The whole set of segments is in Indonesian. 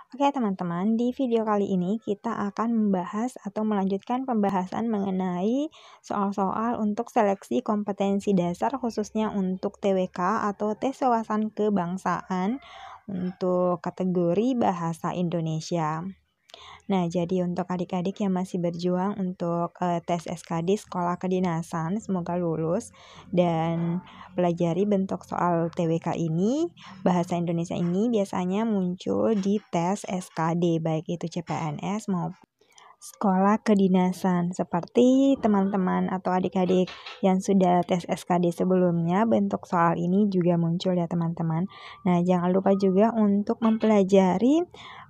Oke teman-teman, di video kali ini kita akan membahas atau melanjutkan pembahasan mengenai soal-soal untuk seleksi kompetensi dasar khususnya untuk TWK atau tes wawasan kebangsaan untuk kategori bahasa Indonesia. Nah, jadi untuk adik-adik yang masih berjuang untuk tes SKD Sekolah Kedinasan, semoga lulus dan pelajari bentuk soal TWK ini. Bahasa Indonesia ini biasanya muncul di tes SKD, baik itu CPNS maupun Sekolah Kedinasan. Seperti teman-teman atau adik-adik yang sudah tes SKD sebelumnya, bentuk soal ini juga muncul ya teman-teman. Nah, jangan lupa juga untuk mempelajari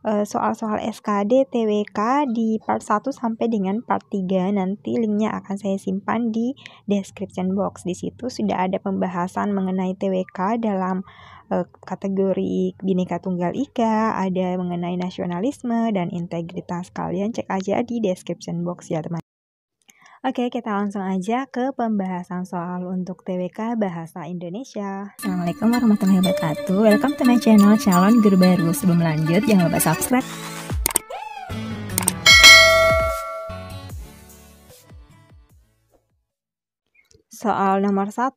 soal-soal SKD TWK di part 1 sampai dengan part 3. Nanti linknya akan saya simpan di description box. Di situ sudah ada pembahasan mengenai TWK dalam kategori Bhinneka Tunggal Ika, ada mengenai nasionalisme dan integritas. Kalian cek aja di description box ya teman. Oke, kita langsung aja ke pembahasan soal untuk TWK Bahasa Indonesia. Assalamualaikum warahmatullahi wabarakatuh. Welcome to my channel Calon Guru Baru. Sebelum lanjut, jangan lupa subscribe. Soal nomor 1.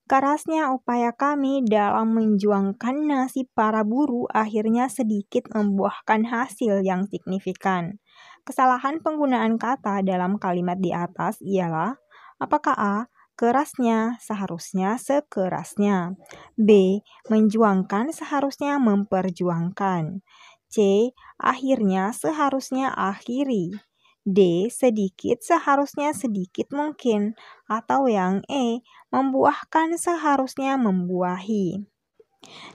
Kerasnya upaya kami dalam menjuangkan nasib para buruh akhirnya sedikit membuahkan hasil yang signifikan. Kesalahan penggunaan kata dalam kalimat di atas ialah: apakah A. Kerasnya seharusnya sekerasnya, B. Menjuangkan seharusnya memperjuangkan, C. Akhirnya seharusnya akhiri, D. Sedikit seharusnya sedikit mungkin, atau yang E. Membuahkan seharusnya membuahi.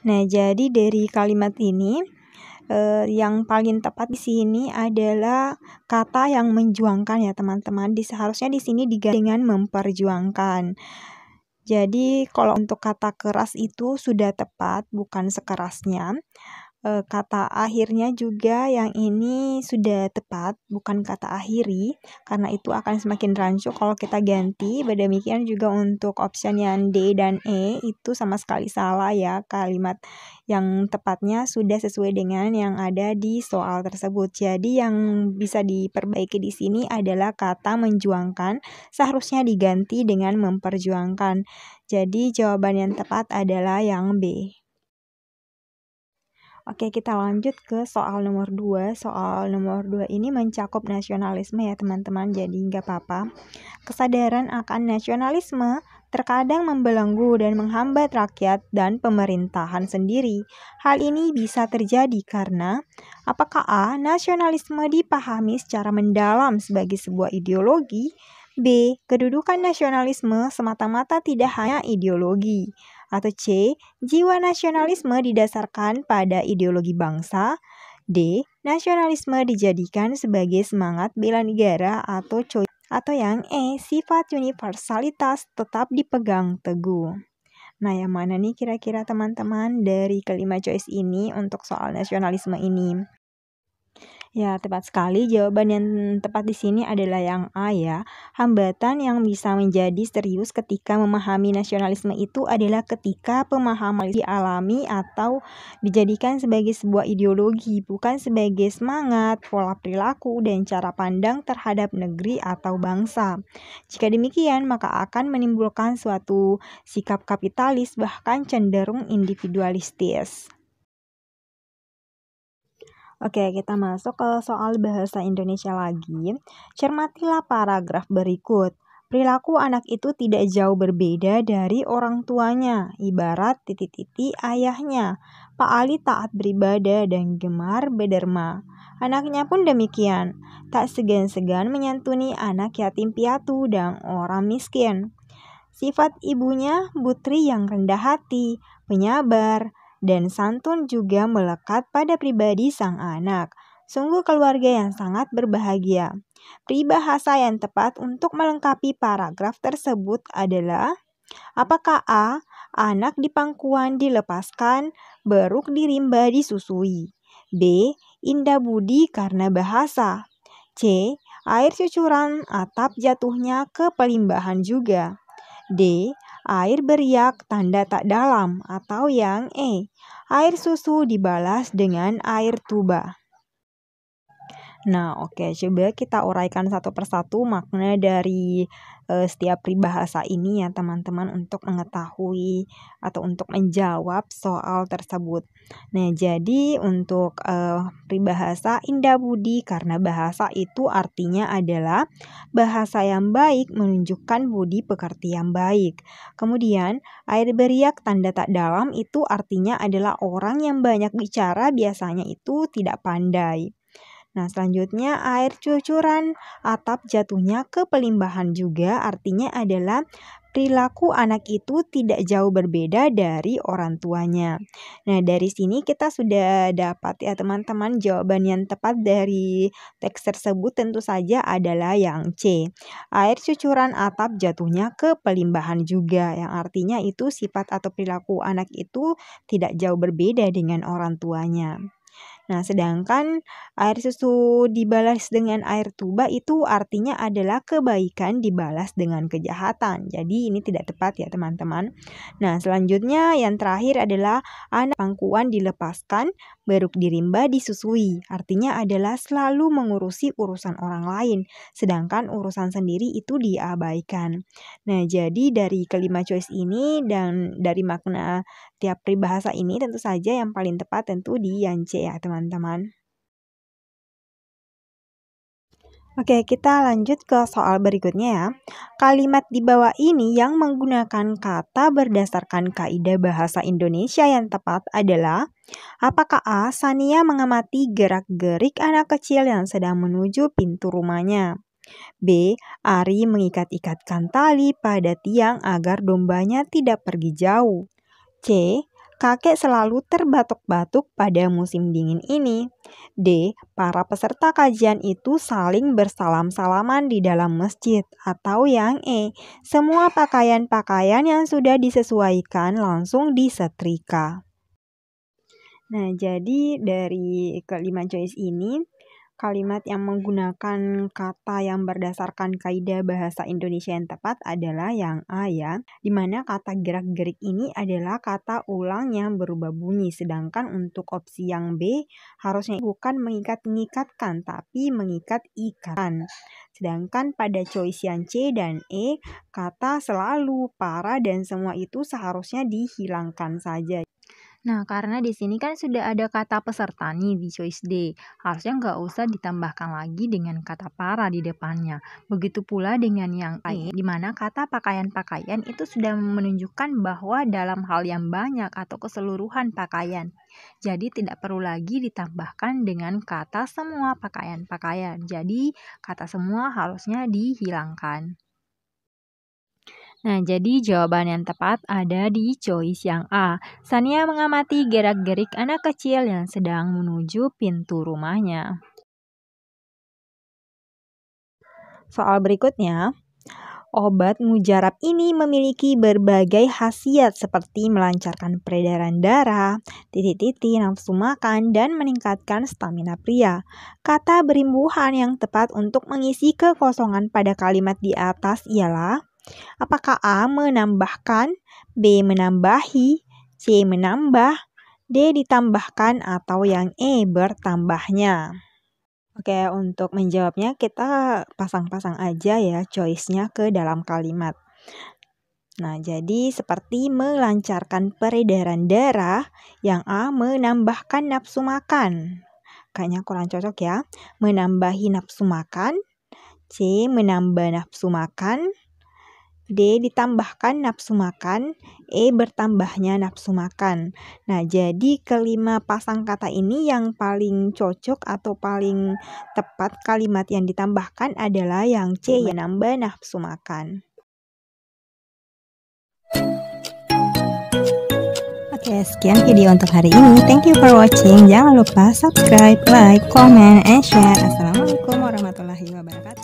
Nah, jadi dari kalimat ini yang paling tepat di sini adalah kata yang menjuangkan ya teman-teman. Seharusnya di sini diganti dengan memperjuangkan. Jadi kalau untuk kata keras itu sudah tepat, bukan sekerasnya. Kata akhirnya juga yang ini sudah tepat, bukan kata akhiri, karena itu akan semakin rancu kalau kita ganti. Demikian juga untuk option yang D dan E itu sama sekali salah ya. Kalimat yang tepatnya sudah sesuai dengan yang ada di soal tersebut. Jadi yang bisa diperbaiki di sini adalah kata menjuangkan seharusnya diganti dengan memperjuangkan. Jadi jawaban yang tepat adalah yang B. Oke, kita lanjut ke soal nomor 2. Soal nomor 2 ini mencakup nasionalisme ya teman-teman, jadi nggak apa-apa. Kesadaran akan nasionalisme terkadang membelenggu dan menghambat rakyat dan pemerintahan sendiri. Hal ini bisa terjadi karena apakah A. Nasionalisme dipahami secara mendalam sebagai sebuah ideologi, B. Kedudukan nasionalisme semata-mata tidak hanya ideologi, atau C. Jiwa nasionalisme didasarkan pada ideologi bangsa, D. Nasionalisme dijadikan sebagai semangat bela negara, atau yang E. Sifat universalitas tetap dipegang teguh. Nah, yang mana nih kira-kira teman-teman dari kelima choice ini untuk soal nasionalisme ini? Ya, tepat sekali. Jawaban yang tepat di sini adalah yang A ya. Hambatan yang bisa menjadi serius ketika memahami nasionalisme itu adalah ketika pemahaman dialami atau dijadikan sebagai sebuah ideologi, bukan sebagai semangat, pola perilaku, dan cara pandang terhadap negeri atau bangsa. Jika demikian, maka akan menimbulkan suatu sikap kapitalis bahkan cenderung individualistis. Oke, kita masuk ke soal bahasa Indonesia lagi. Cermatilah paragraf berikut. Perilaku anak itu tidak jauh berbeda dari orang tuanya, ibarat titik-titik ayahnya. Pak Ali taat beribadah dan gemar berderma. Anaknya pun demikian, tak segan-segan menyantuni anak yatim piatu dan orang miskin. Sifat ibunya putri yang rendah hati, penyabar, dan santun juga melekat pada pribadi sang anak. Sungguh keluarga yang sangat berbahagia. Peribahasa yang tepat untuk melengkapi paragraf tersebut adalah: apakah A. Anak di pangkuan dilepaskan, beruk di rimba disusui, B. Indah budi karena bahasa, C. Air cucuran atap jatuhnya ke pelimbahan juga, D. Air beriak tanda tak dalam, atau yang E. Air susu dibalas dengan air tuba. Nah, oke, coba kita uraikan satu persatu makna dari setiap peribahasa ini ya teman-teman, untuk mengetahui atau untuk menjawab soal tersebut. Nah, jadi untuk peribahasa indah budi, karena bahasa itu artinya adalah bahasa yang baik, menunjukkan budi pekerti yang baik. Kemudian air beriak tanda tak dalam itu artinya adalah orang yang banyak bicara biasanya itu tidak pandai. Nah, selanjutnya air cucuran atap jatuhnya ke pelimbahan juga artinya adalah perilaku anak itu tidak jauh berbeda dari orang tuanya. Nah, dari sini kita sudah dapat ya teman-teman, jawaban yang tepat dari teks tersebut tentu saja adalah yang C. Air cucuran atap jatuhnya ke pelimbahan juga, yang artinya itu sifat atau perilaku anak itu tidak jauh berbeda dengan orang tuanya. Nah, sedangkan air susu dibalas dengan air tuba itu artinya adalah kebaikan dibalas dengan kejahatan. Jadi ini tidak tepat ya teman-teman. Nah, selanjutnya yang terakhir adalah anak pangkuan dilepaskan, beruk dirimba disusui. Artinya adalah selalu mengurusi urusan orang lain, sedangkan urusan sendiri itu diabaikan. Nah, jadi dari kelima choice ini dan dari makna tiap peribahasa ini tentu saja yang paling tepat tentu di yang C ya teman-teman. Oke, kita lanjut ke soal berikutnya ya. Kalimat di bawah ini yang menggunakan kata berdasarkan kaidah bahasa Indonesia yang tepat adalah: apakah A. Sania mengamati gerak-gerik anak kecil yang sedang menuju pintu rumahnya? B. Ari mengikat-ikatkan tali pada tiang agar dombanya tidak pergi jauh. C. Kakek selalu terbatuk-batuk pada musim dingin ini. D. Para peserta kajian itu saling bersalam-salaman di dalam masjid. Atau yang E. Semua pakaian-pakaian yang sudah disesuaikan langsung disetrika. Nah, jadi dari kelima choice ini, kalimat yang menggunakan kata yang berdasarkan kaidah bahasa Indonesia yang tepat adalah yang A ya, dimana kata gerak-gerik ini adalah kata ulang yang berubah bunyi, sedangkan untuk opsi yang B harusnya bukan mengikat-ngikatkan tapi mengikat ikatan. Sedangkan pada choice yang C dan E, kata selalu, para, dan semua itu seharusnya dihilangkan saja. Nah, karena di sini kan sudah ada kata peserta nih di choice D. Harusnya nggak usah ditambahkan lagi dengan kata para di depannya. Begitu pula dengan yang E, di mana kata pakaian-pakaian itu sudah menunjukkan bahwa dalam hal yang banyak atau keseluruhan pakaian. Jadi tidak perlu lagi ditambahkan dengan kata semua pakaian-pakaian. Jadi kata semua harusnya dihilangkan. Nah, jadi jawaban yang tepat ada di choice yang A. Sania mengamati gerak-gerik anak kecil yang sedang menuju pintu rumahnya. Soal berikutnya, obat mujarab ini memiliki berbagai khasiat seperti melancarkan peredaran darah, nafsu makan, dan meningkatkan stamina pria. Kata berimbuhan yang tepat untuk mengisi kekosongan pada kalimat di atas ialah: apakah A. menambahkan, B. menambahi, C. menambah, D. ditambahkan, atau yang E. bertambahnya? Oke, untuk menjawabnya kita pasang-pasang aja ya choice-nya ke dalam kalimat. Nah, jadi seperti melancarkan peredaran darah, yang A. menambahkan nafsu makan. Kayaknya kurang cocok ya. Menambahi nafsu makan, C. menambah nafsu makan, D. ditambahkan nafsu makan, E. bertambahnya nafsu makan. Nah, jadi kelima pasang kata ini yang paling cocok atau paling tepat kalimat yang ditambahkan adalah yang C, yang menambah nafsu makan. Oke, sekian video untuk hari ini. Thank you for watching. Jangan lupa subscribe, like, comment, and share. Assalamualaikum warahmatullahi wabarakatuh.